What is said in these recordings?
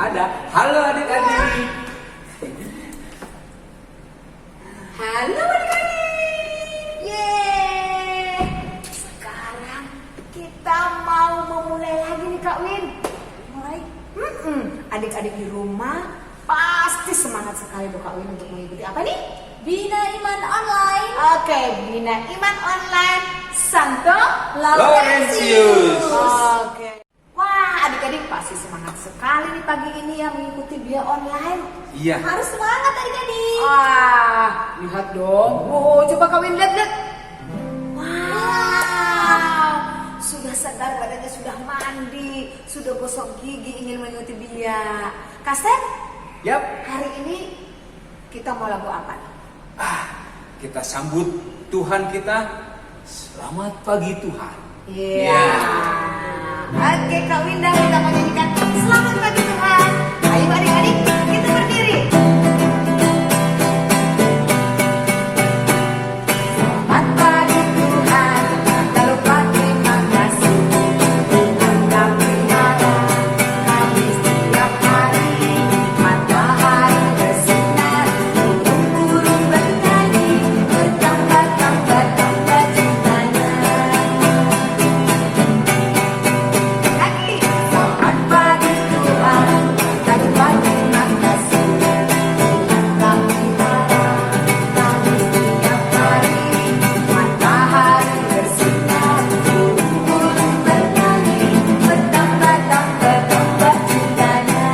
Ada. Halo adik-adik. Halo adik-adik. Yeay. Sekarang kita mau memulai lagi nih Kak Win. Mulai. Adik-adik di rumah pasti semangat sekali tuh Kak Win untuk mengikuti apa nih? Bina Iman Online. Oke, Bina Iman Online Santo Laurentius. Oke. Wah, adik-adik pasti semangat sekali nih pagi ini ya mengikuti Bina Online. Iya. Harus semangat adik-adik. Wah, lihat dong. Oh, coba kawin lihat. Wow, sudah sadar badannya, sudah mandi, sudah gosok gigi ingin mengikuti Bia. Kasten, Yap. hari ini kita mau lagu apa? Kita sambut Tuhan kita. Selamat pagi Tuhan. Iya. Oke, Kak Winda, kita mau nyanyikan Selamat Pagi Tuhan. Ayo adik-adik, kita berdiri. Selamat pagi Tuhan, lalu pakai makasih. Tuhan kami ada, kami setiap hari. Matahari bersinar, burung-burung bernyanyi, bertambah-tambah cintanya. Lagi, selamat pagi Tuhan, lalu pakai makasih. Tuhan kami ada, kami setiap hari. Matahari bersinar, burung-burung bernyanyi, bertambah-tambah cintanya.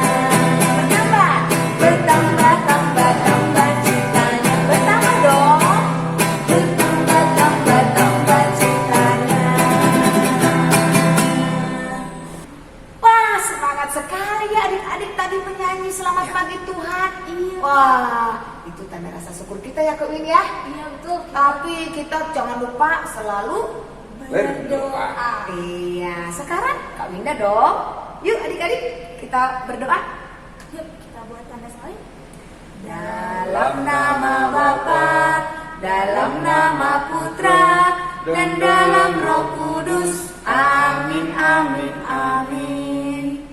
Bertambah cintanya. Bertambah dong. Bertambah cintanya. Wah, semangat sekali ya adik-adik tadi menyanyi Selamat Pagi Tuhan. Iya. Wah, itu tanda rasa syukur kita ya Kak Win ya. Iya betul. Tapi kita jangan lupa selalu Berdoa. Iya, sekarang Kak Winda dong. Yuk adik-adik, kita berdoa. Yuk kita buat tanda salib. Dalam nama Bapa, dalam nama Putra, dan dalam Roh Kudus. Amin, amin, amin.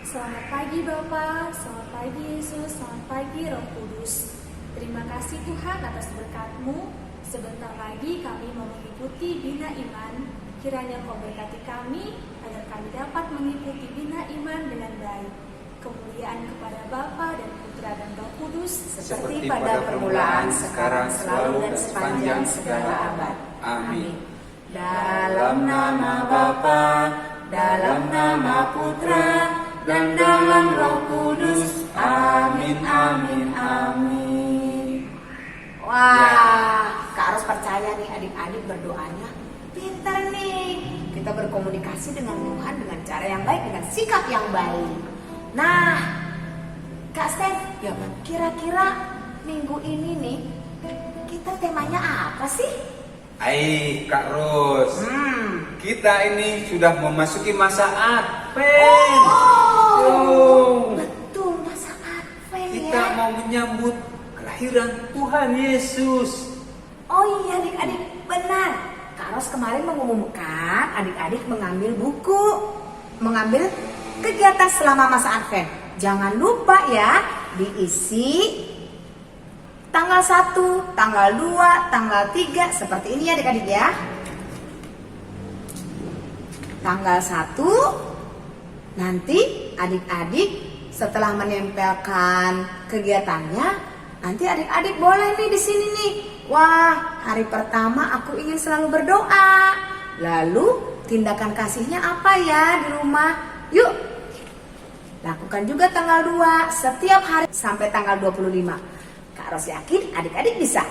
Selamat pagi Bapak, selamat pagi Yesus, selamat pagi Roh Kudus. Terima kasih Tuhan atas berkat-Mu. Sebentar lagi kami mau mengikuti Bina Iman. Kiranya Kau berkati kami agar kami dapat mengikuti Bina Iman dengan baik. Kemuliaan kepada Bapa dan Putra dan Roh Kudus. Seperti pada permulaan, sekarang, selalu, dan sepanjang segala abad. Amin. Dalam nama Bapa, dalam nama Putra, dan dalam Roh Kudus. Amin, amin, amin. Wah, Kak harus percaya nih adik-adik berdoanya pintar nih. Kita berkomunikasi dengan Tuhan dengan cara yang baik, dengan sikap yang baik. Nah, Kak Steph, ya kira-kira minggu ini nih kita temanya apa sih? Hai Kak Ros. Kita ini sudah memasuki masa Advent. Betul, masa Advent Kita ya. mau menyambut kelahiran Tuhan Yesus. Oh iya adik-adik, benar. Kak Ros kemarin mengumumkan adik-adik mengambil buku, mengambil kegiatan selama masa Advent. Jangan lupa ya, diisi tanggal 1, tanggal 2, tanggal 3, seperti ini ya adik-adik ya. Tanggal 1, nanti adik-adik setelah menempelkan kegiatannya, nanti adik-adik boleh nih di sini nih. Wah, hari pertama aku ingin selalu berdoa. Lalu tindakan kasihnya apa ya di rumah? Yuk, lakukan juga tanggal 2 setiap hari sampai tanggal 25. Kak Ros yakin adik-adik bisa.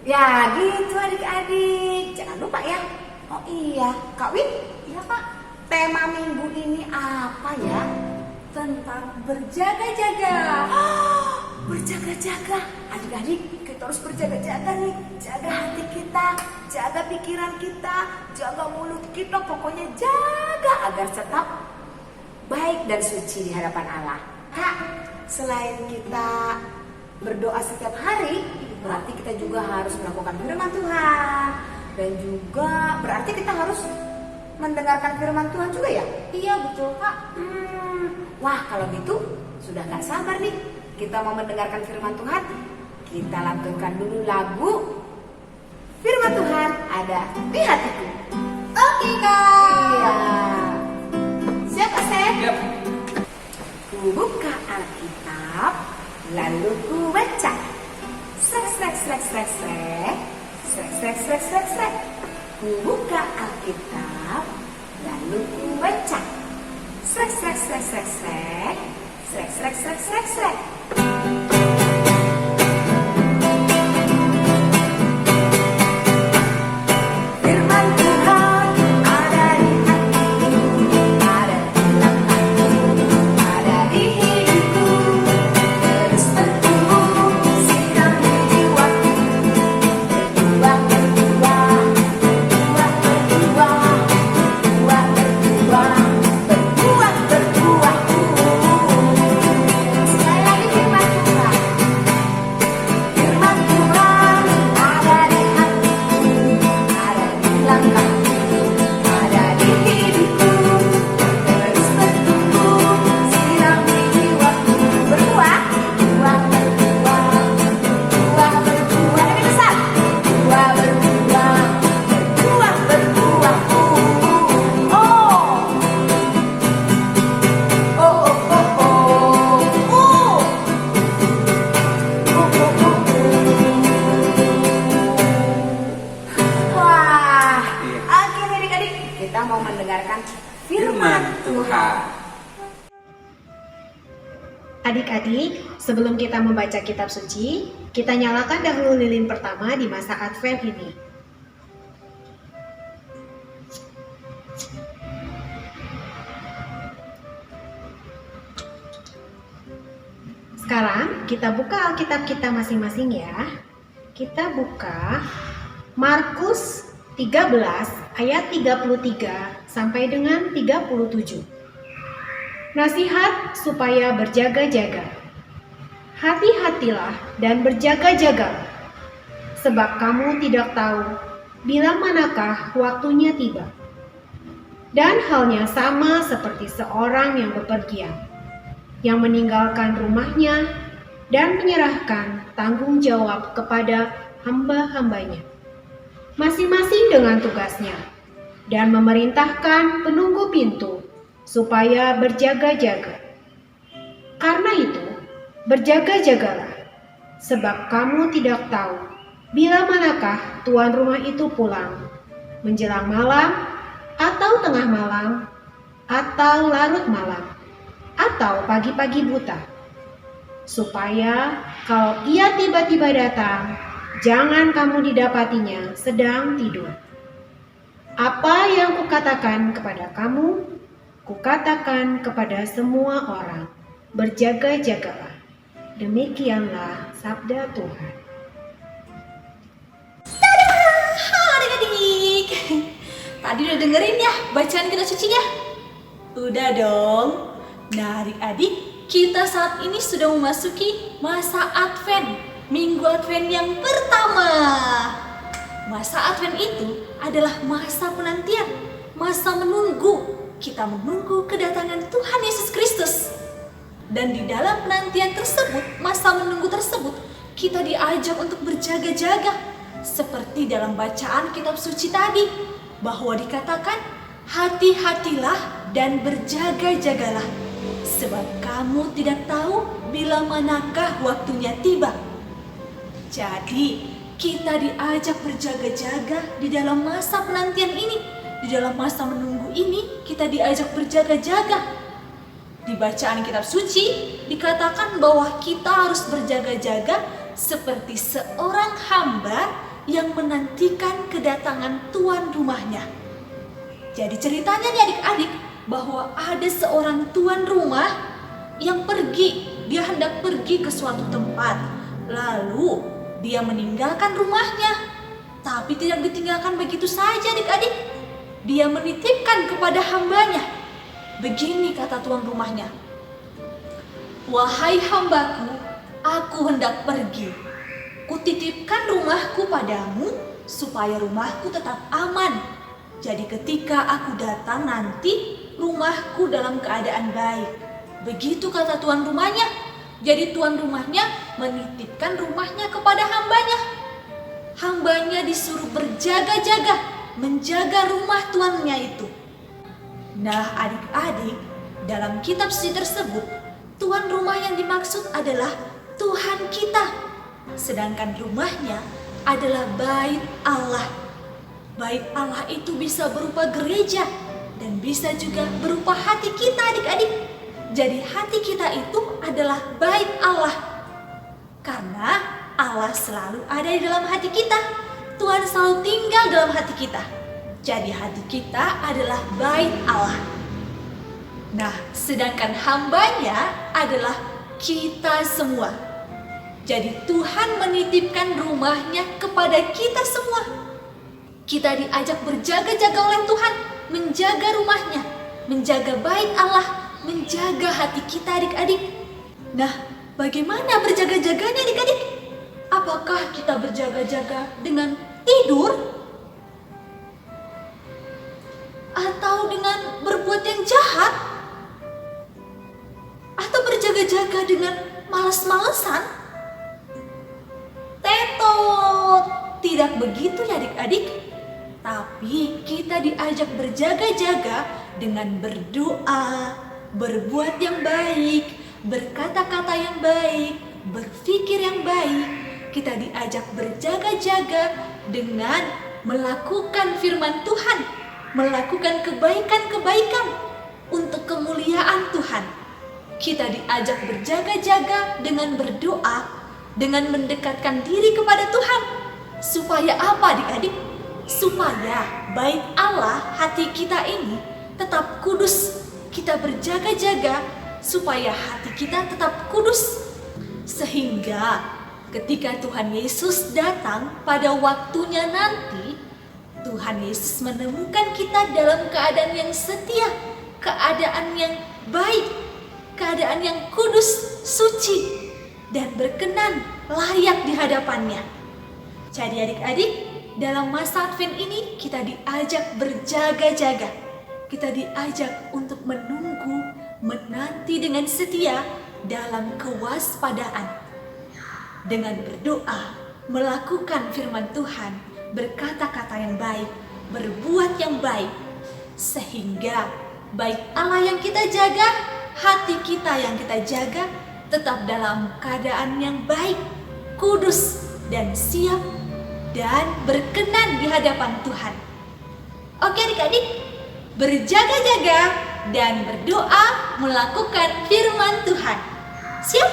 Ya gitu adik-adik. Jangan lupa ya. Oh iya, Kak Win. Iya Pak, Tema minggu ini apa ya? tentang berjaga-jaga. Berjaga-jaga. Adik-adik, kita harus berjaga-jaga nih. Jaga hati kita, jaga pikiran kita, jaga mulut kita. Pokoknya jaga agar tetap baik dan suci di hadapan Allah. Kak, selain kita berdoa setiap hari, berarti kita juga harus melakukan firman Tuhan. Dan juga berarti kita harus mendengarkan firman Tuhan juga ya? Iya betul Kak. Wah, kalau gitu sudah gak sabar nih. Kita mau mendengarkan firman Tuhan. Kita lantunkan dulu lagu Firman Tuhan Ada di Hatiku. Oke Kak. Iya. Siapa Seth? Siap. Ku buka Alkitab, lalu ku baca. Srek, srek, srek, srek, srek. Srek, srek, srek, srek, srek. Ku buka Alkitab, lalu ku baca. Srek, srek, srek, srek, srek. Srek, srek, srek, srek, srek. Firman Tuhan ada di hatiku, ada di dalam hatiku, ada di hidupku. Terus bertumbuh, siram di jiwaku. Berbuah, berbuah, berbuah, berbuah, berbuah, berbuah, berbuah, berbuah. Sekali lagi firman Tuhan. Firman Tuhan ada di hatiku, ada di langkahku, ada di hidupku. Terus bertumbuh, siram di jiwaku. Berbuah, berbuah, berbuah, berbuah, berbuah. Lebih besar. Berbuah, berbuah, berbuah, berbuah. Oh, oh, oh, oh, oh. Wah, akhirnya adik-adik kita mau mendengarkan firman Tuhan. Adik-adik, sebelum kita membaca kitab suci, kita nyalakan dahulu lilin pertama di masa Advent ini. Sekarang kita buka Alkitab kita masing-masing ya. Kita buka Markus 13 ayat 33 sampai dengan 37. Nasihat supaya berjaga-jaga. Hati-hatilah dan berjaga-jagalah, sebab kamu tidak tahu bila manakah waktunya tiba. Dan halnya sama seperti seorang yang bepergian, yang meninggalkan rumahnya dan menyerahkan tanggung jawab kepada hamba-hambanya, masing-masing dengan tugasnya, dan memerintahkan penunggu pintu supaya berjaga-jaga. Karena itu, berjaga-jagalah, sebab kamu tidak tahu bila manakah tuan rumah itu pulang, menjelang malam, atau tengah malam, atau larut malam, atau pagi-pagi buta, supaya kalau ia tiba-tiba datang, jangan kamu didapatinya sedang tidur. Apa yang kukatakan kepada kamu, kukatakan kepada semua orang, berjaga-jagalah. Demikianlah sabda Tuhan. Halo adik-adik. Tadi udah dengerin ya bacaan kitab sucinya? Udah dong. Nah adik-adik, kita saat ini sudah memasuki masa Advent, Minggu Advent yang pertama. Masa Advent itu adalah masa penantian, masa menunggu. Kita menunggu kedatangan Tuhan Yesus Kristus. Dan di dalam penantian tersebut, masa menunggu tersebut, kita diajak untuk berjaga-jaga. Seperti dalam bacaan kitab suci tadi, bahwa dikatakan, hati-hatilah dan berjaga-jagalah, sebab kamu tidak tahu bila manakah waktunya tiba. Jadi, kita diajak berjaga-jaga di dalam masa penantian ini. Di dalam masa menunggu ini, kita diajak berjaga-jaga. Di bacaan kitab suci, dikatakan bahwa kita harus berjaga-jaga seperti seorang hamba yang menantikan kedatangan tuan rumahnya. Jadi ceritanya nih adik-adik, bahwa ada seorang tuan rumah yang pergi. Dia hendak pergi ke suatu tempat. Lalu dia meninggalkan rumahnya. Tapi tidak ditinggalkan begitu saja adik-adik. Dia menitipkan kepada hambanya. Begini kata tuan rumahnya, "Wahai hambaku, aku hendak pergi. Kutitipkan rumahku padamu supaya rumahku tetap aman. Jadi ketika aku datang nanti, rumahku dalam keadaan baik. Begitu kata tuan rumahnya. Jadi tuan rumahnya menitipkan rumahnya kepada hambanya. Hambanya disuruh berjaga-jaga, menjaga rumah tuannya itu. Nah adik-adik, dalam kitab suci tersebut, tuan rumah yang dimaksud adalah Tuhan kita. Sedangkan rumahnya adalah bait Allah. Bait Allah itu bisa berupa gereja dan bisa juga berupa hati kita adik-adik. Jadi hati kita itu adalah bait Allah. Karena Allah selalu ada di dalam hati kita. Tuhan selalu tinggal dalam hati kita. Jadi hati kita adalah bait Allah. Nah, sedangkan hambanya adalah kita semua. Jadi Tuhan menitipkan rumahnya kepada kita semua. Kita diajak berjaga-jaga oleh Tuhan, menjaga rumahnya, menjaga bait Allah, menjaga hati kita adik-adik. Nah, bagaimana berjaga-jaganya adik-adik? Apakah kita berjaga-jaga dengan tidur? Atau dengan berbuat yang jahat? Atau berjaga-jaga dengan malas-malesan? Tetot! Tidak begitu ya adik-adik. Tapi kita diajak berjaga-jaga dengan berdoa, berbuat yang baik, berkata-kata yang baik, berpikir yang baik. Kita diajak berjaga-jaga dengan melakukan firman Tuhan, melakukan kebaikan-kebaikan untuk kemuliaan Tuhan. Kita diajak berjaga-jaga dengan berdoa, dengan mendekatkan diri kepada Tuhan. Supaya apa adik-adik? Supaya bait Allah hati kita ini tetap kudus. Kita berjaga-jaga supaya hati kita tetap kudus. Sehingga ketika Tuhan Yesus datang pada waktunya nanti, Tuhan Yesus menemukan kita dalam keadaan yang setia, keadaan yang baik, keadaan yang kudus, suci, dan berkenan, layak di hadapannya. Jadi adik-adik, dalam masa Advent ini kita diajak berjaga-jaga. Kita diajak untuk menunggu, menanti dengan setia dalam kewaspadaan. Dengan berdoa, melakukan firman Tuhan, berkata-kata yang baik, berbuat yang baik. Sehingga baik Allah yang kita jaga, hati kita yang kita jaga, tetap dalam keadaan yang baik, kudus, dan siap dan berkenan di hadapan Tuhan. Oke adik-adik, berjaga-jaga dan berdoa melakukan firman Tuhan. Siap?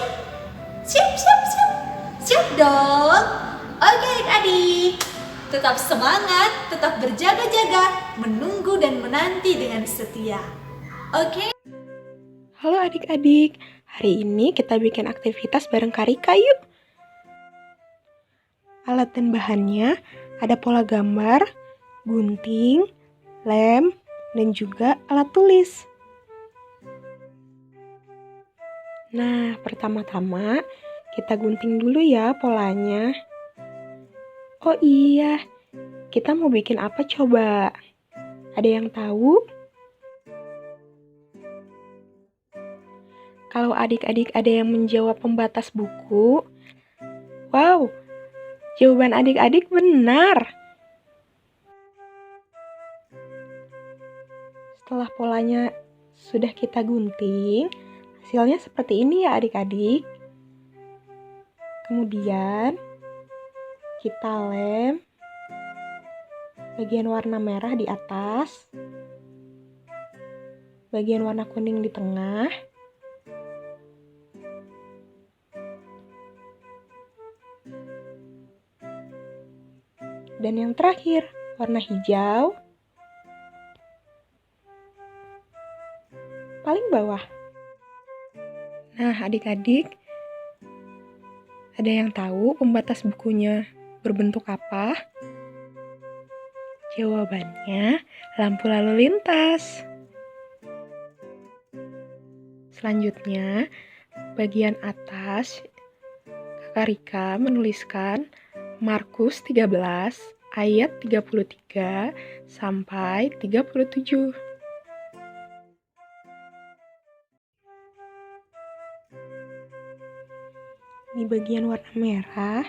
Siap, siap, siap. Siap dong. Oke adik-adik, tetap semangat, tetap berjaga-jaga, menunggu dan menanti dengan setia. Oke? Halo adik-adik, hari ini kita bikin aktivitas bareng Karika yuk. Alat dan bahannya ada pola gambar, gunting, lem, dan juga alat tulis. Nah, pertama-tama kita gunting dulu ya polanya. Oh iya, kita mau bikin apa coba? Ada yang tahu? Kalau adik-adik ada yang menjawab pembatas buku, wow, jawaban adik-adik benar. Setelah polanya sudah kita gunting, hasilnya seperti ini ya adik-adik. Kemudian kita lem bagian warna merah di atas, bagian warna kuning di tengah, dan yang terakhir warna hijau paling bawah. Nah adik-adik, ada yang tahu pembatas bukunya berbentuk apa? Jawabannya lampu lalu lintas. Selanjutnya, bagian atas Kakak Rika menuliskan Markus 13 ayat 33 sampai 37. Di bagian warna merah,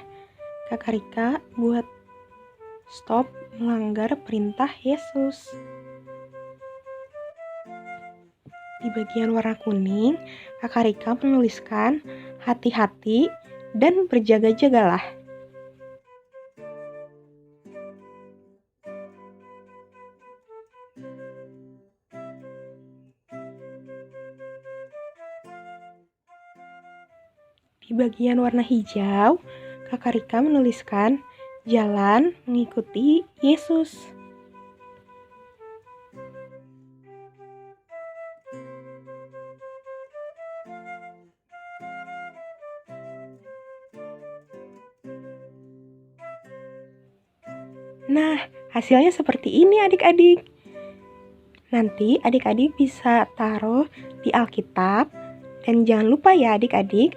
Kakak Rika buat stop melanggar perintah Yesus. Di bagian warna kuning, Kakak Rika menuliskan hati-hati dan berjaga-jagalah. Di bagian warna hijau, Kakak Rika menuliskan jalan mengikuti Yesus. Nah, hasilnya seperti ini adik-adik. Nanti adik-adik bisa taruh di Alkitab. Dan jangan lupa ya adik-adik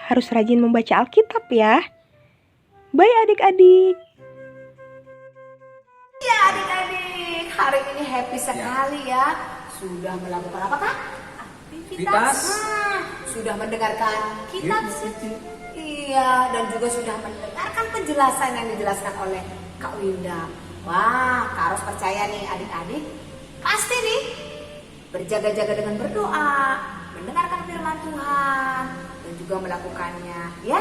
harus rajin membaca Alkitab ya. Bye adik-adik. Ya adik-adik, hari ini happy sekali ya. Sudah melakukan apa Kak? Aktivitas. Sudah mendengarkan kitab suci. Iya, dan juga sudah mendengarkan penjelasan yang dijelaskan oleh Kak Winda. Wah, Kak Ros percaya nih adik-adik, pasti nih berjaga-jaga dengan berdoa, mendengarkan firman Tuhan, dan juga melakukannya. Ya,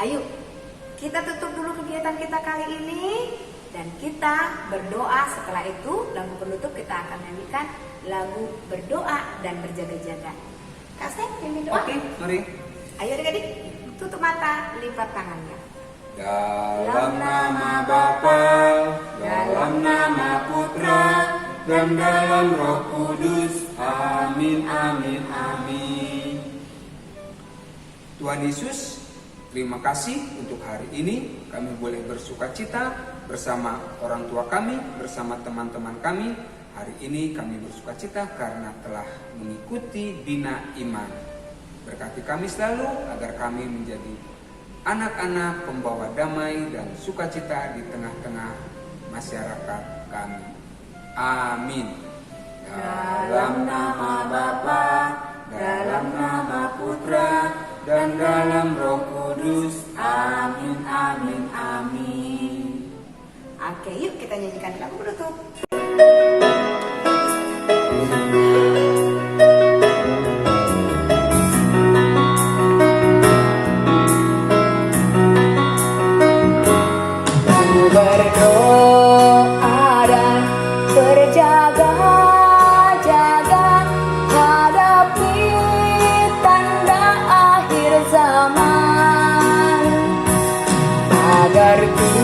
ayo kita tutup dulu kegiatan kita kali ini dan kita berdoa. Setelah itu lagu penutup kita akan nyanyikan lagu berdoa dan berjaga-jaga. Kak Step, pimpin doa. Oke, mari. Ayo adik-adik, tutup mata, lipat tangannya. Dalam nama Bapa, dalam nama Putra, dan dalam Roh Kudus. Amin, amin, amin. Tuhan Yesus, terima kasih untuk hari ini. Kami boleh bersukacita bersama orang tua kami, bersama teman-teman kami. Hari ini kami bersukacita karena telah mengikuti Bina Iman. Berkati kami selalu agar kami menjadi anak-anak pembawa damai dan sukacita di tengah-tengah masyarakat kami. Amin. Dalam nama Bapa, dalam nama Putra, dan dalam Roh Kudus. Amin, amin, amin. Oke, yuk kita nyanyikan lagu penutup. Berdoa dan berjaga-jaga hadapi tanda akhir zaman, agar ku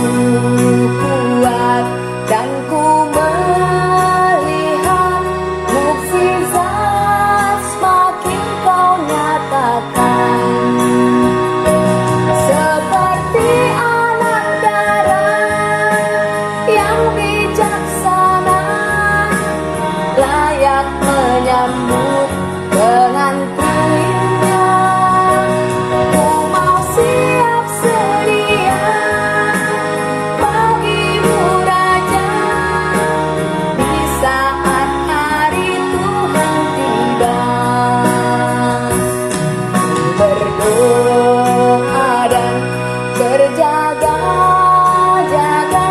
kuat dan ku melihat mukjizat semakin kau nyatakan. Seperti anak darah yang bijaksana, layak menyambut pengantinnya. Ku mau siap sedia bagimu Raja, di saat hari Tuhan tiba. Berdoa dan berjaga-jaga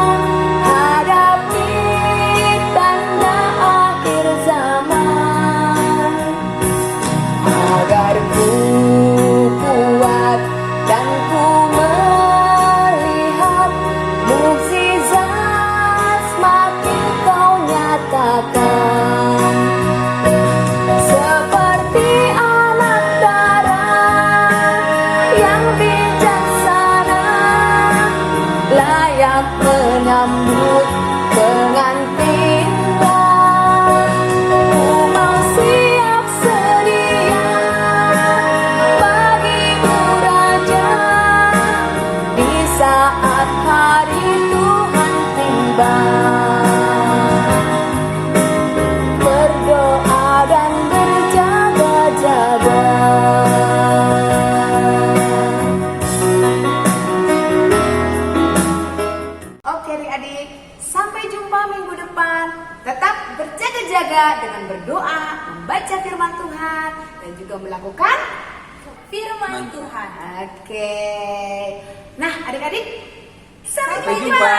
hadapi tanda akhir zaman, menjaga dengan berdoa, membaca firman Tuhan, dan juga melakukan firman Tuhan. Oke. Nah, adik-adik, sampai jumpa.